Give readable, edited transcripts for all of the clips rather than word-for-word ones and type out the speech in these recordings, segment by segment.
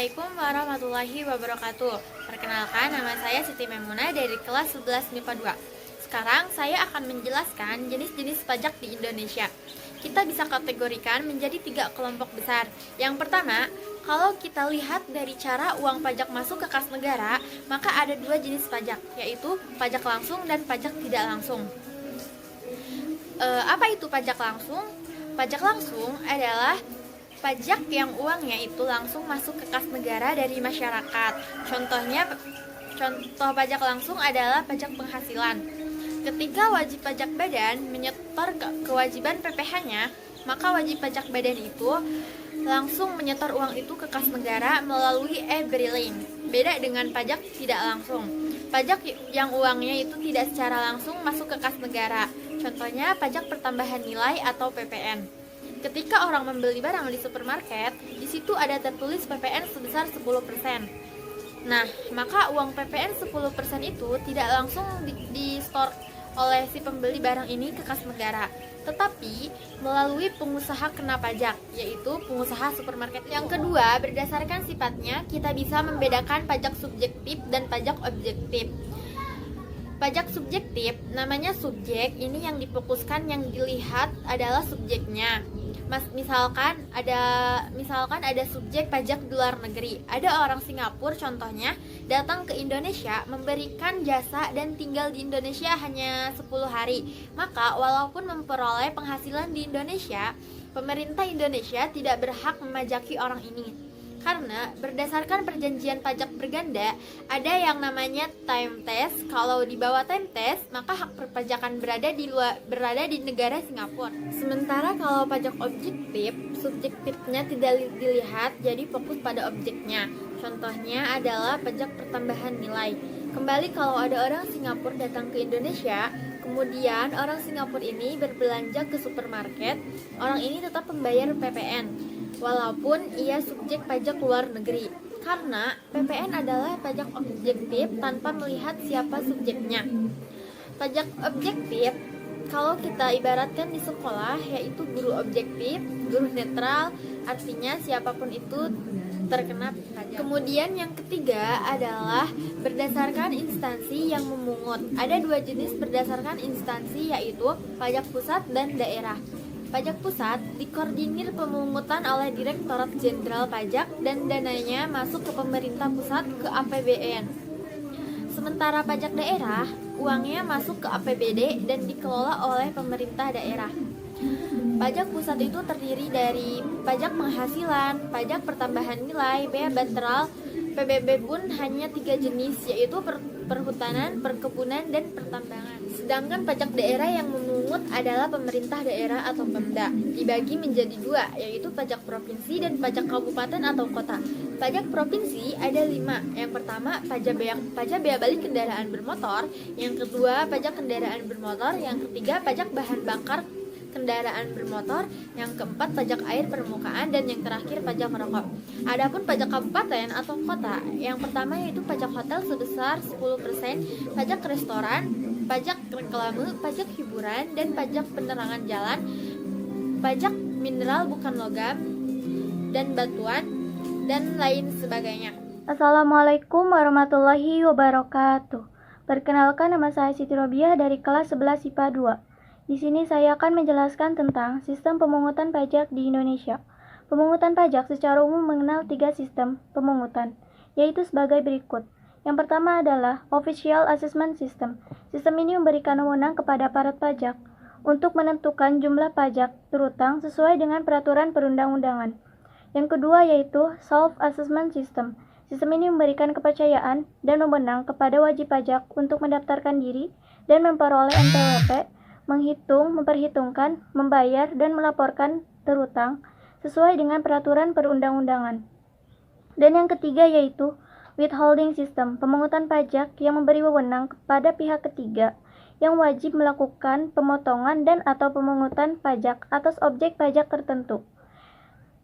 Assalamualaikum warahmatullahi wabarakatuh. Perkenalkan, nama saya Siti Memuna dari kelas 11 MIPA 2. Sekarang saya akan menjelaskan jenis-jenis pajak di Indonesia. Kita bisa kategorikan menjadi 3 kelompok besar. Yang pertama, kalau kita lihat dari cara uang pajak masuk ke kas negara, maka ada 2 jenis pajak, yaitu pajak langsung dan pajak tidak langsung. Apa itu pajak langsung? Pajak langsung adalah pajak yang uangnya itu langsung masuk ke kas negara dari masyarakat. Contoh pajak langsung adalah pajak penghasilan. Ketika wajib pajak badan menyetor kewajiban PPh-nya, maka wajib pajak badan itu langsung menyetor uang itu ke kas negara melalui e-billing. Beda dengan pajak tidak langsung. Pajak yang uangnya itu tidak secara langsung masuk ke kas negara. Contohnya pajak pertambahan nilai atau PPN. Ketika orang membeli barang di supermarket, di situ ada tertulis PPN sebesar 10%. Nah, maka uang PPN 10% itu tidak langsung di-store oleh si pembeli barang ini ke kas negara, tetapi melalui pengusaha kena pajak, yaitu pengusaha supermarket. Yang kedua, berdasarkan sifatnya, kita bisa membedakan pajak subjektif dan pajak objektif. Pajak subjektif, namanya subjek, ini yang difokuskan, yang dilihat adalah subjeknya. Misalkan ada subjek pajak di luar negeri. Ada orang Singapura contohnya datang ke Indonesia, memberikan jasa dan tinggal di Indonesia hanya 10 hari. Maka walaupun memperoleh penghasilan di Indonesia, pemerintah Indonesia tidak berhak memajaki orang ini. Karena berdasarkan perjanjian pajak berganda, ada yang namanya time test. Kalau di bawah time test, maka hak perpajakan berada di negara Singapura. Sementara kalau pajak objektif, subjektifnya tidak dilihat, jadi fokus pada objeknya. Contohnya adalah pajak pertambahan nilai. Kembali kalau ada orang Singapura datang ke Indonesia, kemudian orang Singapura ini berbelanja ke supermarket, orang ini tetap membayar PPN walaupun ia subjek pajak luar negeri, karena PPN adalah pajak objektif tanpa melihat siapa subjeknya. Pajak objektif, kalau kita ibaratkan di sekolah, yaitu guru objektif, guru netral, artinya siapapun itu terkena pajak. Kemudian yang ketiga adalah berdasarkan instansi yang memungut. Ada 2 jenis berdasarkan instansi, yaitu pajak pusat dan daerah. Pajak pusat dikoordinir pemungutan oleh Direktorat Jenderal Pajak dan dananya masuk ke pemerintah pusat ke APBN. Sementara pajak daerah, uangnya masuk ke APBD dan dikelola oleh pemerintah daerah. Pajak pusat itu terdiri dari pajak penghasilan, pajak pertambahan nilai, bea bilateral, PBB pun hanya 3 jenis, yaitu perhutanan, perkebunan, dan pertambangan. Sedangkan pajak daerah yang memungut adalah pemerintah daerah atau Pemda. Dibagi menjadi 2, yaitu pajak provinsi dan pajak kabupaten atau kota. Pajak provinsi ada 5. Yang pertama, pajak bea balik kendaraan bermotor. Yang kedua, pajak kendaraan bermotor. Yang ketiga, pajak bahan bakar kendaraan bermotor. Yang keempat, pajak air permukaan. Dan yang terakhir, pajak rokok. Adapun pajak kabupaten atau kota, yang pertama yaitu pajak hotel sebesar 10%, pajak restoran, pajak reklame, pajak hiburan, dan pajak penerangan jalan, pajak mineral bukan logam dan batuan, dan lain sebagainya. Assalamualaikum warahmatullahi wabarakatuh. Perkenalkan, nama saya Siti Robiah dari kelas 11 IPA 2. Di sini saya akan menjelaskan tentang sistem pemungutan pajak di Indonesia. Pemungutan pajak secara umum mengenal 3 sistem pemungutan, yaitu sebagai berikut. Yang pertama adalah Official Assessment System. Sistem ini memberikan wewenang kepada aparat pajak untuk menentukan jumlah pajak berutang sesuai dengan peraturan perundang-undangan. Yang kedua yaitu Self-Assessment System. Sistem ini memberikan kepercayaan dan wewenang kepada wajib pajak untuk mendaftarkan diri dan memperoleh NPWP, menghitung, memperhitungkan, membayar, dan melaporkan terutang sesuai dengan peraturan perundang-undangan. Dan yang ketiga yaitu Withholding System, pemungutan pajak yang memberi wewenang kepada pihak ketiga yang wajib melakukan pemotongan dan atau pemungutan pajak atas objek pajak tertentu.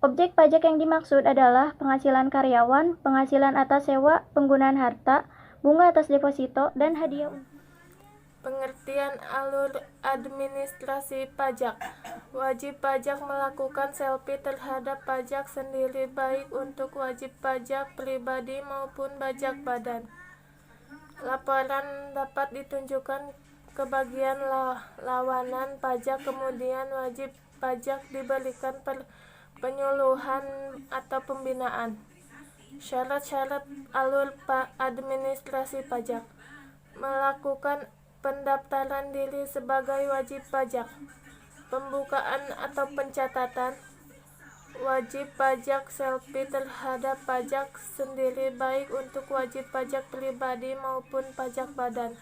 Objek pajak yang dimaksud adalah penghasilan karyawan, penghasilan atas sewa, penggunaan harta, bunga atas deposito, dan hadiah. Pengertian alur administrasi pajak. Wajib pajak melakukan selfie terhadap pajak sendiri baik untuk wajib pajak pribadi maupun pajak badan. Laporan dapat ditunjukkan ke bagian lawanan pajak, kemudian wajib pajak diberikan penyuluhan atau pembinaan. Syarat-syarat alur administrasi pajak. Melakukan pendaftaran diri sebagai wajib pajak. Pembukaan atau pencatatan. Wajib pajak selfie terhadap pajak sendiri baik untuk wajib pajak pribadi maupun pajak badan.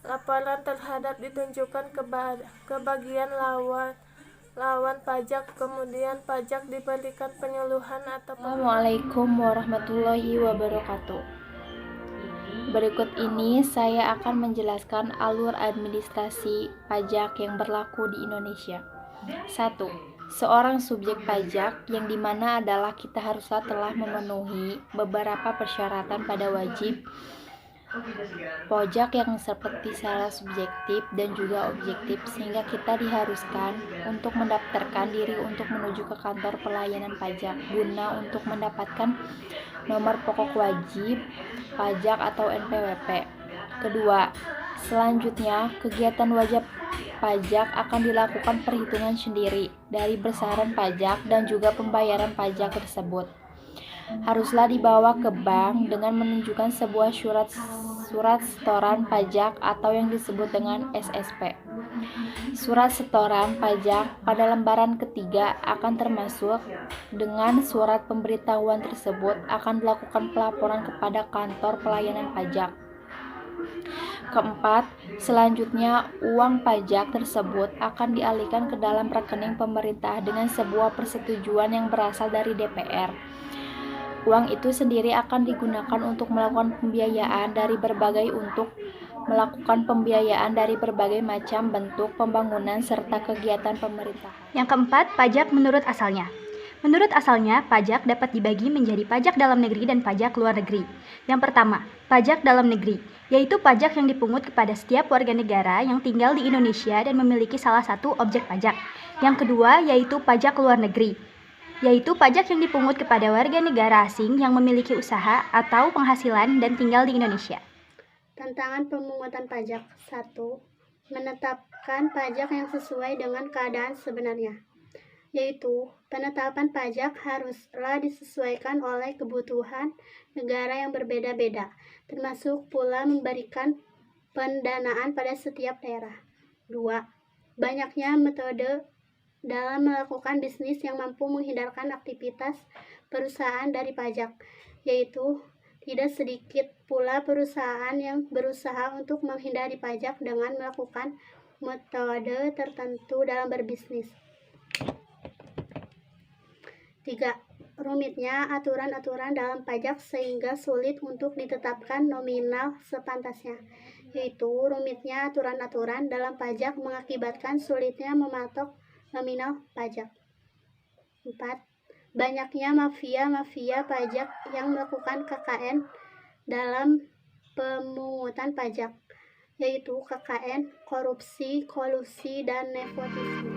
Laporan terhadap ditunjukkan ke bagian lawan pajak, kemudian pajak diberikan penyuluhan atau Assalamualaikum warahmatullahi wabarakatuh. Berikut ini saya akan menjelaskan alur administrasi pajak yang berlaku di Indonesia. 1. Seorang subjek pajak yang dimana adalah kita haruslah telah memenuhi beberapa persyaratan pada wajib pajak yang seperti secara subjektif dan juga objektif, sehingga kita diharuskan untuk mendaftarkan diri untuk menuju ke kantor pelayanan pajak guna untuk mendapatkan nomor pokok wajib pajak atau NPWP. Kedua, selanjutnya kegiatan wajib pajak akan dilakukan perhitungan sendiri dari besaran pajak dan juga pembayaran pajak tersebut. Haruslah dibawa ke bank dengan menunjukkan sebuah surat setoran pajak atau yang disebut dengan SSP. Surat setoran pajak pada lembaran ketiga akan termasuk dengan surat pemberitahuan tersebut akan dilakukan pelaporan kepada kantor pelayanan pajak. Keempat, selanjutnya uang pajak tersebut akan dialihkan ke dalam rekening pemerintah dengan sebuah persetujuan yang berasal dari DPR. Uang itu sendiri akan digunakan untuk melakukan pembiayaan dari berbagai macam bentuk pembangunan serta kegiatan pemerintah. Yang keempat, pajak menurut asalnya. Menurut asalnya, pajak dapat dibagi menjadi pajak dalam negeri dan pajak luar negeri. Yang pertama, pajak dalam negeri, yaitu pajak yang dipungut kepada setiap warga negara yang tinggal di Indonesia dan memiliki salah satu objek pajak. Yang kedua, yaitu pajak luar negeri, yaitu pajak yang dipungut kepada warga negara asing yang memiliki usaha atau penghasilan dan tinggal di Indonesia. Tantangan pemungutan pajak. 1. Menetapkan pajak yang sesuai dengan keadaan sebenarnya, yaitu penetapan pajak haruslah disesuaikan oleh kebutuhan negara yang berbeda-beda, termasuk pula memberikan pendanaan pada setiap daerah. 2. Banyaknya metode dalam melakukan bisnis yang mampu menghindarkan aktivitas perusahaan dari pajak, yaitu tidak sedikit pula perusahaan yang berusaha untuk menghindari pajak dengan melakukan metode tertentu dalam berbisnis. 3. Rumitnya aturan-aturan dalam pajak sehingga sulit untuk ditetapkan nominal sepantasnya, yaitu rumitnya aturan-aturan dalam pajak mengakibatkan sulitnya mematok nominal pajak. 4. Banyaknya mafia pajak yang melakukan KKN dalam pemungutan pajak, yaitu KKN korupsi, kolusi, dan nepotisme.